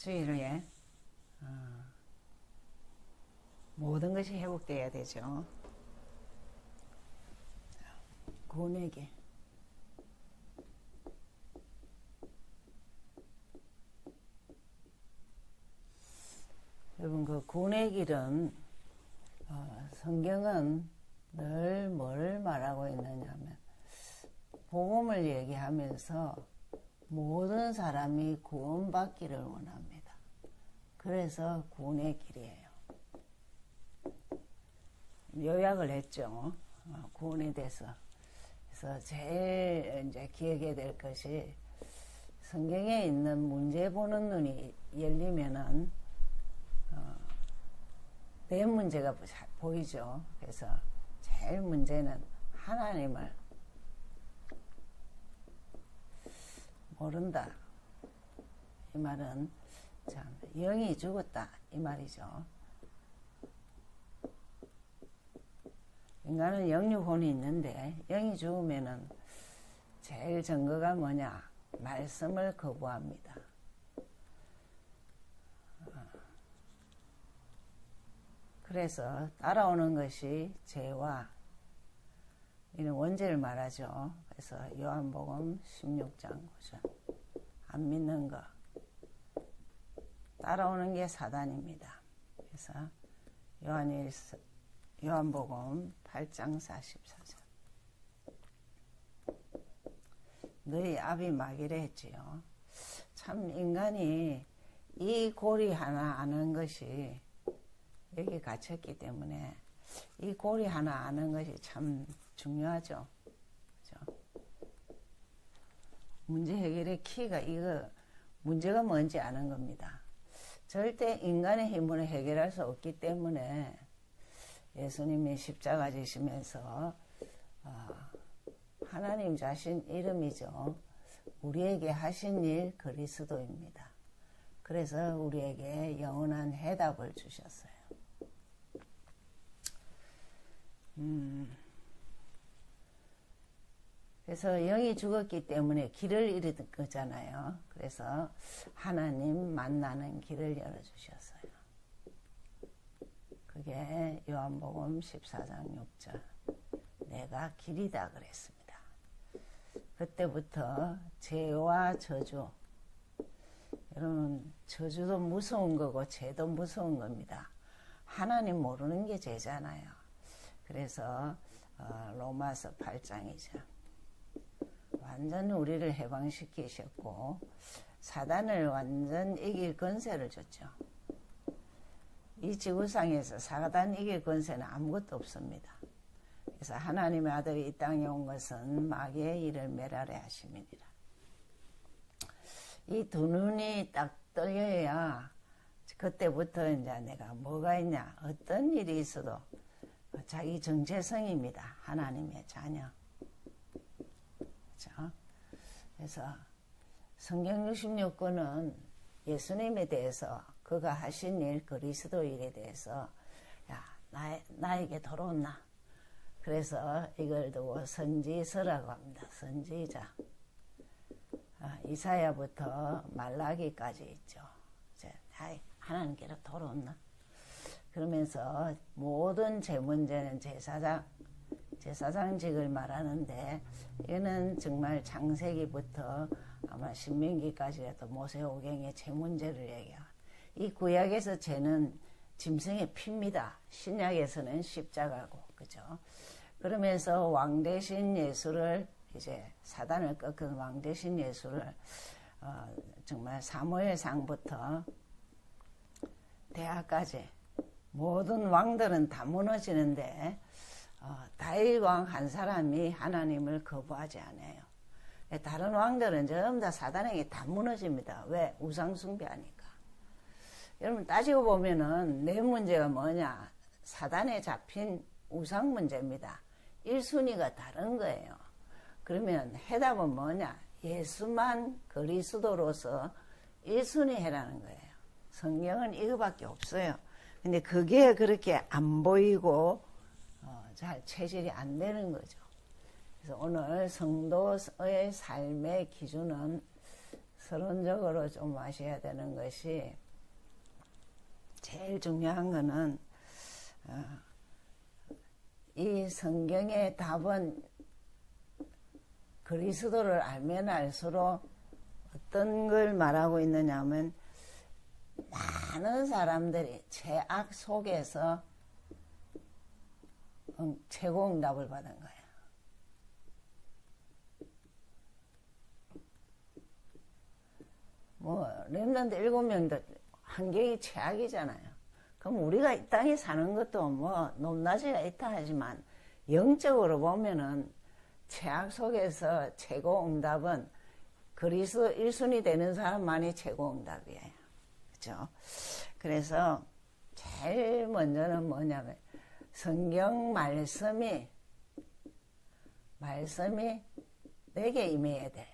주일에 모든 것이 회복되어야 되죠. 구내기. 여러분, 그 구내길은 성경은 늘 뭘 말하고 있느냐면 복음을 얘기하면서 모든 사람이 구원받기를 원합니다. 그래서 구원의 길이에요. 요약을 했죠. 구원에 대해서. 그래서 제일 이제 기억해야 될 것이 성경에 있는 문제 보는 눈이 열리면은 내 문제가 보이죠. 그래서 제일 문제는 하나님을 모른다. 이 말은 참 영이 죽었다 이 말이죠. 인간은 영육혼이 있는데 영이 죽으면은 제일 증거가 뭐냐? 말씀을 거부합니다. 그래서 따라오는 것이 죄와 이는 원죄를 말하죠. 그래서 요한복음 16장 9절 안 믿는 거 따라오는 게 사단입니다. 그래서 요한복음 8장 44절 너희 아비 마귀라 했지요. 참 인간이 이 고리 하나 아는 것이 여기 갇혔기 때문에 이 고리 하나 아는 것이 참 중요하죠. 그죠? 문제 해결의 키가 이거 문제가 뭔지 아는 겁니다. 절대 인간의 힘으로 해결할 수 없기 때문에 예수님이 십자가 지시면서 하나님 자신 이름이죠. 우리에게 하신 일 그리스도입니다. 그래서 우리에게 영원한 해답을 주셨어요. 그래서 영이 죽었기 때문에 길을 잃은 거잖아요. 그래서 하나님 만나는 길을 열어주셨어요. 그게 요한복음 14장 6절 내가 길이다 그랬습니다. 그때부터 죄와 저주, 여러분 저주도 무서운 거고 죄도 무서운 겁니다. 하나님 모르는 게 죄잖아요. 그래서 로마서 8장이죠. 완전 우리를 해방시키셨고 사단을 완전 이길 권세를 줬죠. 이 지구상에서 사단 이길 권세는 아무것도 없습니다. 그래서 하나님의 아들이 이 땅에 온 것은 마귀의 일을 멸하려 하심이니라. 이 두 눈이 딱 떨려야 그때부터 이제 내가 뭐가 있냐 어떤 일이 있어도 자기 정체성입니다. 하나님의 자녀. 그렇죠? 그래서 성경 66권은 예수님에 대해서 그가 하신 일 그리스도 일에 대해서 야 나에게 돌아온나. 그래서 이걸 두고 선지서라고 합니다. 선지자. 이사야부터 말라기까지 있죠. 이제 하나님께로 돌아온나. 그러면서 모든 제 문제는 제사장직을 말하는데 이거는 정말 창세기부터 아마 신명기까지라도 모세오경의 제 문제를 얘기해요. 이 구약에서 죄는 짐승의 피입니다. 신약에서는 십자가고, 그죠? 그러면서 왕 대신 예수를 이제 사단을 꺾은 왕 대신 예수를 정말 사무엘상부터 대하까지 모든 왕들은 다 무너지는데 다윗 왕 한 사람이 하나님을 거부하지 않아요. 다른 왕들은 전부 다 사단에게 다 무너집니다. 왜? 우상 숭배하니까. 여러분 따지고 보면은 내 문제가 뭐냐? 사단에 잡힌 우상 문제입니다. 1순위가 다른 거예요. 그러면 해답은 뭐냐? 예수만 그리스도로서 1순위 해라는 거예요. 성경은 이거밖에 없어요. 근데 그게 그렇게 안 보이고 잘 체질이 안 되는 거죠. 그래서 오늘 성도의 삶의 기준은 서론적으로 좀 아셔야 되는 것이, 제일 중요한 거는 이 성경의 답은 그리스도를 알면 알수록 어떤 걸 말하고 있느냐 하면, 많은 사람들이 죄악 속에서 최고 응답을 받은 거예요. 뭐 렘넌트 7명도 환경이 최악이잖아요. 그럼 우리가 이 땅에 사는 것도 뭐 높낮이가 있다 하지만, 영적으로 보면은 최악 속에서 최고 응답은 그리스도 1순위 되는 사람만이 최고 응답이에요. 그죠? 그래서 제일 먼저는 뭐냐면, 성경 말씀이 내게 임해야 돼요.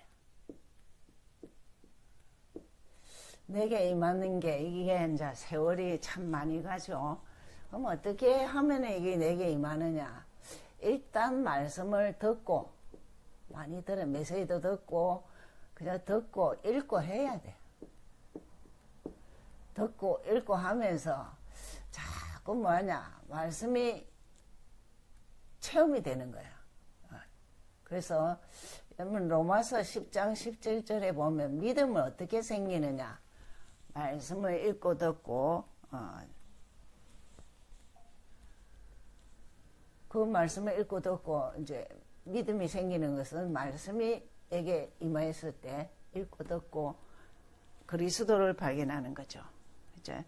내게 임하는 게, 이게 이제 세월이 참 많이 가죠. 그럼 어떻게 하면 이게 내게 임하느냐? 일단 말씀을 듣고, 많이 들어, 메시지도 듣고, 그냥 듣고 읽고 해야 돼. 듣고 읽고 하면서 자꾸 뭐냐, 말씀이 체험이 되는 거야. 그래서 여러분 로마서 10장 17절에 보면 믿음은 어떻게 생기느냐, 말씀을 읽고 듣고 그 말씀을 읽고 듣고 이제 믿음이 생기는 것은 말씀이 에게 임하였을 때 읽고 듣고 그리스도를 발견하는 거죠. 그죠?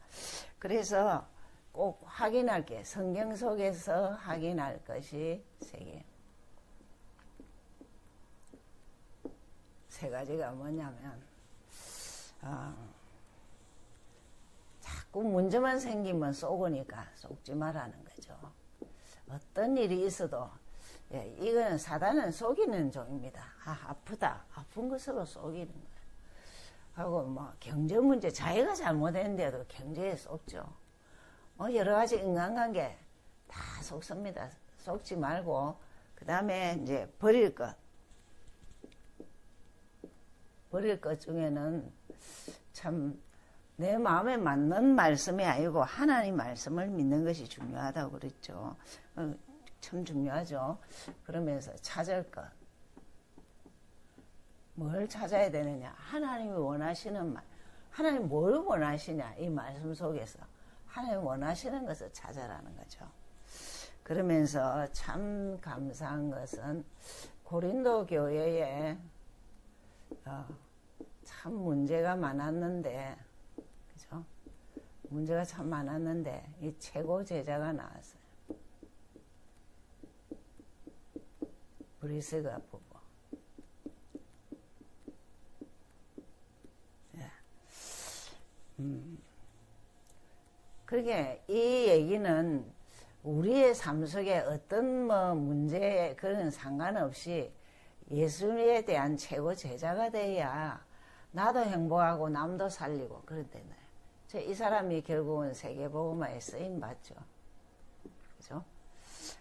그래서 꼭 확인할 게, 성경 속에서 확인할 것이 세 가지가 뭐냐면, 자꾸 문제만 생기면 쏘으니까 쏘지 말라는 거죠. 어떤 일이 있어도, 이거는 사단은 속이는 종입니다. 아프다, 아픈 것으로 속이는 거예요. 하고 뭐 경제 문제, 자기가 잘못했는데도 경제에 속죠. 여러 가지 인간관계 다 속습니다. 속지 말고, 그 다음에 이제 버릴 것 중에는 참 내 마음에 맞는 말씀이 아니고 하나님 말씀을 믿는 것이 중요하다고 그랬죠. 참 중요하죠. 그러면서 찾을 것, 뭘 찾아야 되느냐, 하나님이 원하시는 말, 하나님 뭘 원하시냐, 이 말씀 속에서 하나님 원하시는 것을 찾아라는 거죠. 그러면서 참 감사한 것은 고린도 교회에 참 문제가 많았는데, 그죠? 문제가 참 많았는데 이 최고 제자가 나왔어요. 브리스가 부부. 그러게 이 얘기는 우리의 삶 속에 어떤 뭐 문제에 그런 상관없이 예수님에 대한 최고 제자가 돼야 나도 행복하고 남도 살리고 그런다는. 이 사람이 결국은 세계복음화에 쓰임 받죠. 그죠?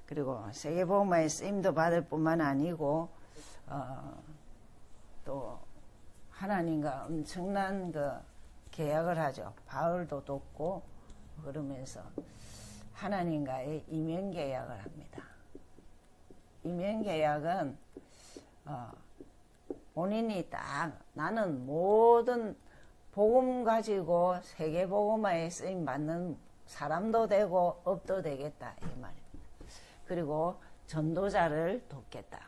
그리고 세계복음화에 쓰임도 받을 뿐만 아니고 또 하나님과 엄청난 그 계약을 하죠. 바울도 돕고 그러면서 하나님과의 이면계약을 합니다. 이면계약은 본인이 딱 나는 모든 복음 가지고 세계복음화에 쓰임받는 사람도 되고 업도 되겠다 이 말입니다. 그리고 전도자를 돕겠다.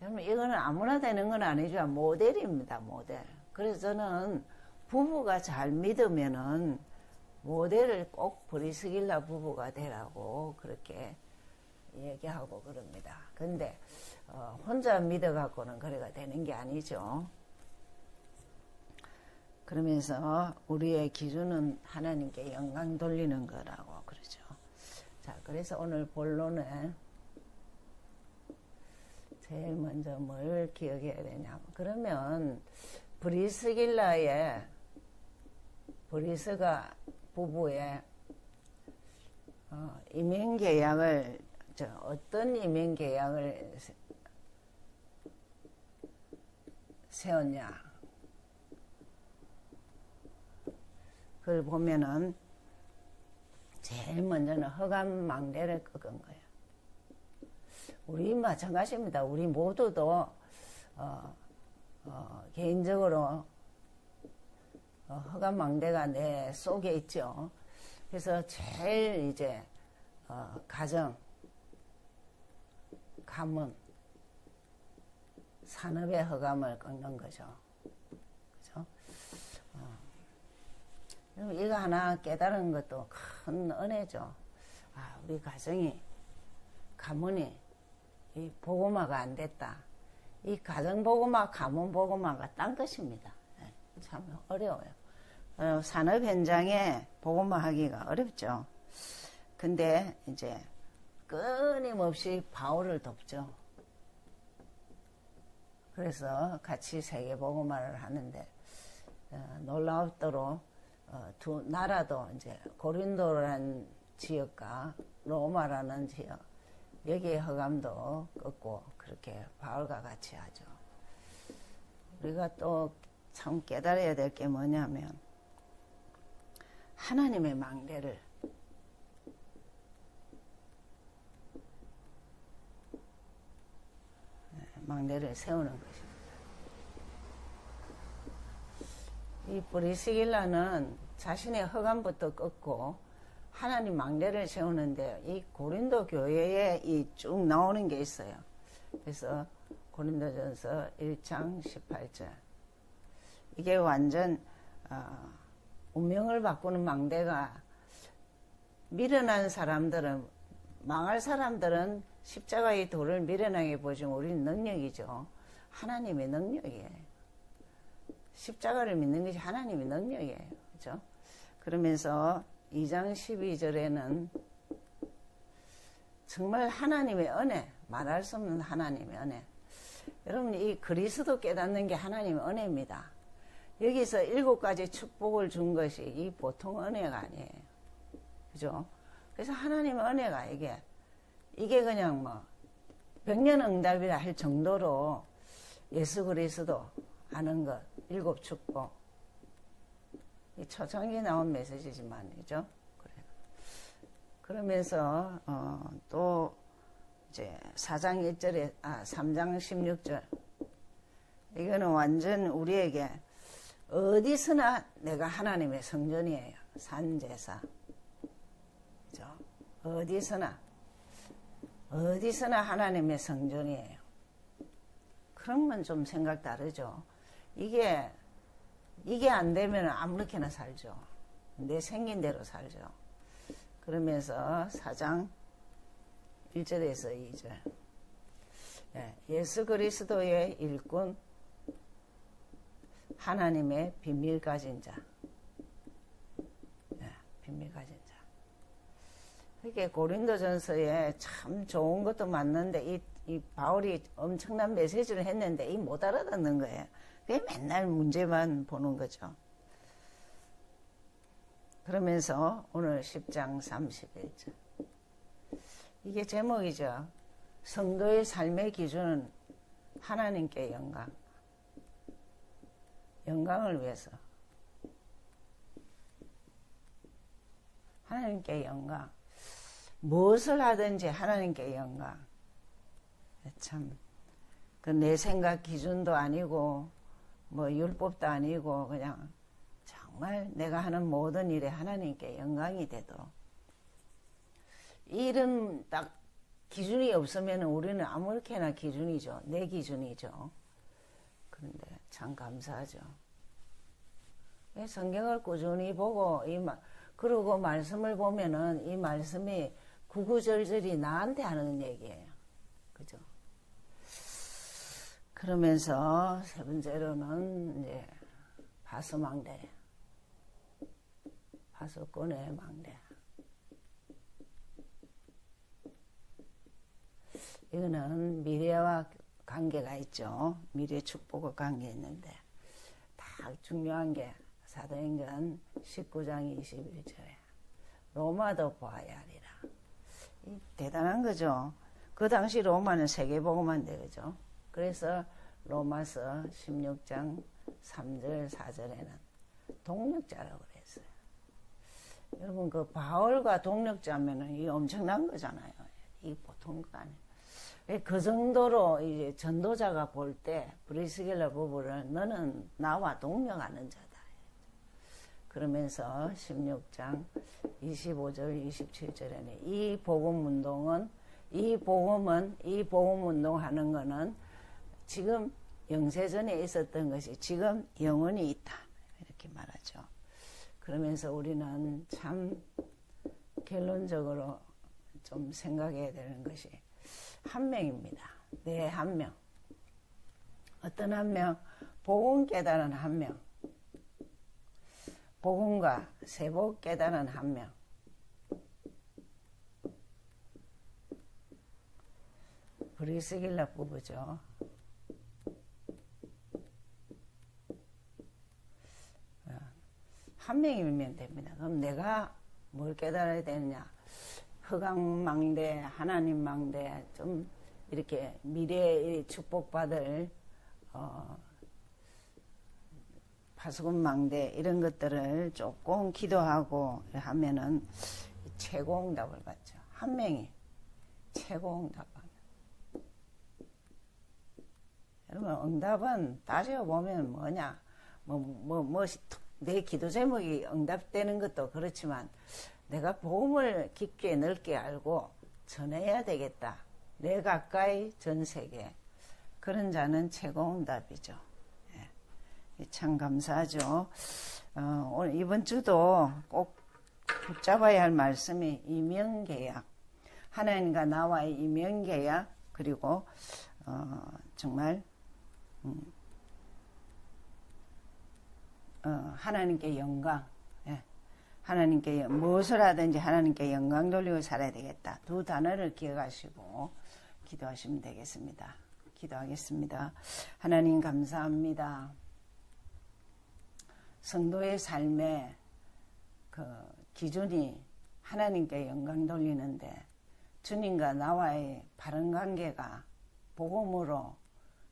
여러분 이거는 아무나 되는 건 아니죠. 모델입니다. 모델. 그래서 저는 부부가 잘 믿으면은 모델을 꼭 브리스길라 부부가 되라고 그렇게 얘기하고 그럽니다. 근데 혼자 믿어갖고는 그래가 되는 게 아니죠. 그러면서 우리의 기준은 하나님께 영광 돌리는 거라고 그러죠. 자, 그래서 오늘 본론은 제일 먼저 뭘 기억해야 되냐고. 그러면 브리스가 부부의 이민계약을 어떤 이민계약을 세웠냐. 그걸 보면은 제일 먼저는 허감망대를 꺾은 거예요. 우리 마찬가지입니다. 우리 모두도 개인적으로 허감망대가 내 속에 있죠. 그래서 제일 이제 가정, 가문, 산업의 허감을 꺾는 거죠. 그죠? 이거 하나 깨달은 것도 큰 은혜죠. 아, 우리 가정이, 가문이 이 복음화가 안 됐다. 이 가정 복음화, 가문 복음화가 딴 것입니다. 참 어려워요. 산업 현장에 복음화하기가 어렵죠. 근데 이제 끊임없이 바울을 돕죠. 그래서 같이 세계 복음화를 하는데 놀랍도록 두 나라도 이제 고린도라는 지역과 로마라는 지역 여기에 허감도 꺾고 그렇게 바울과 같이 하죠. 우리가 또 참 깨달아야 될 게 뭐냐면 하나님의 망대를 세우는 것입니다. 이 브리스길라는 자신의 허감부터 꺾고 하나님 망대를 세우는데 이 고린도 교회에 이 쭉 나오는 게 있어요. 그래서 고린도전서 1장 18절 이게 완전 운명을 바꾸는 망대가 미련한 사람들은 망할 사람들은 십자가의 도를 미련하게 보지만 우리는 능력이죠. 하나님의 능력이에요. 십자가를 믿는 것이 하나님의 능력이에요. 그죠? 그러면서 2장 12절에는 정말 하나님의 은혜, 말할 수 없는 하나님의 은혜. 여러분, 이 그리스도 깨닫는 게 하나님의 은혜입니다. 여기서 7가지 축복을 준 것이 이 보통 은혜가 아니에요. 그죠? 그래서 하나님의 은혜가 이게 그냥 뭐, 백년응답이라 할 정도로 예수 그리스도 아는 것, 7 축복. 이 초창기에 나온 메시지지만, 그죠? 그래요. 그러면서, 또, 이제 4장 1절에, 3장 16절. 이거는 완전 우리에게 어디서나 내가 하나님의 성전이에요. 산제사. 그죠? 어디서나 하나님의 성전이에요. 그런 건 좀 생각 다르죠. 이게 안 되면 아무렇게나 살죠. 내 생긴 대로 살죠. 그러면서 4장 1절에서 2절. 예수 그리스도의 일꾼, 하나님의 비밀 가진 자. 비밀 가진 자. 이게 고린도전서에 참 좋은 것도 맞는데 이 바울이 엄청난 메시지를 했는데 이 못 알아듣는 거예요. 그게 맨날 문제만 보는 거죠. 그러면서 오늘 10장 31절. 이게 제목이죠. 성도의 삶의 기준은 하나님께 영광. 영광을 위해서. 하나님께 영광. 무엇을 하든지 하나님께 영광. 참, 그 내 생각 기준도 아니고, 뭐 율법도 아니고, 그냥 정말 내가 하는 모든 일에 하나님께 영광이 되도록. 이런 딱 기준이 없으면 우리는 아무렇게나 기준이죠. 내 기준이죠. 그런데 참 감사하죠. 성경을 꾸준히 보고, 그러고 말씀을 보면은 이 말씀이 구구절절이 나한테 하는 얘기예요. 그죠? 그러면서 세 번째로는 이제 파수망대. 파수꾼의 망대. 이거는 미래와 관계가 있죠. 미래 축복과 관계 있는데 다 중요한 게 사도행전 19장 21절에 로마도 보아야 하리라. 대단한 거죠. 그 당시 로마는 세계복음화인데 그죠. 그래서 로마서 16장 3절 4절에는 동력자라고 그랬어요. 여러분 그 바울과 동력자면은 이 엄청난 거잖아요. 이 보통 거 아니에요. 그 정도로 이제 전도자가 볼 때 브리스길라 부부를 너는 나와 동력하는 자다. 그러면서 16장 25절 27절에는 이 복음운동은 이 복음운동하는 거는 지금 영세전에 있었던 것이 지금 영원히 있다. 이렇게 말하죠. 그러면서 우리는 참 결론적으로 좀 생각해야 되는 것이 한 명입니다. 네, 한 명. 어떤 한 명? 복음 깨달은 한 명. 복음과 세복 깨달은 한 명. 브리스길라 부부죠. 한 명이면 됩니다. 그럼 내가 뭘 깨달아야 되느냐? 흑암망대, 하나님망대, 좀 이렇게 미래에 축복받을 파수꾼망대 이런 것들을 조금 기도하고 하면은 최고 응답을 받죠. 한 명이 최고 응답합니다. 여러분 응답은 따져보면 뭐냐? 내 기도 제목이 응답되는 것도 그렇지만 내가 복음을 깊게 넓게 알고 전해야 되겠다. 내 가까이 전 세계. 그런 자는 최고 응답이죠. 예. 참 감사하죠. 오늘 이번 주도 꼭 붙잡아야 할 말씀이 이명계약. 하나님과 나와의 이명계약. 그리고 정말 하나님께 영광. 예. 하나님께 무엇을 하든지 하나님께 영광 돌리고 살아야 되겠다. 두 단어를 기억하시고 기도하시면 되겠습니다. 기도하겠습니다. 하나님 감사합니다. 성도의 삶의 그 기준이 하나님께 영광 돌리는데 주님과 나와의 바른 관계가 복음으로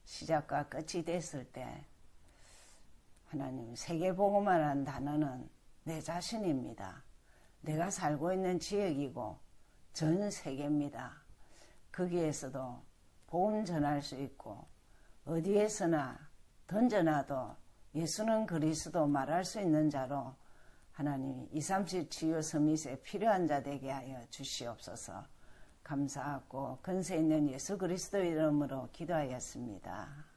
시작과 끝이 됐을 때 하나님 세계복음이라는 단어는 내 자신입니다. 내가 살고 있는 지역이고 전 세계입니다. 거기에서도 복음 전할 수 있고 어디에서나 던져놔도 예수는 그리스도 말할 수 있는 자로 하나님 237 치유 서밋에 필요한 자 되게 하여 주시옵소서. 감사하고 근세 있는 예수 그리스도 이름으로 기도하였습니다.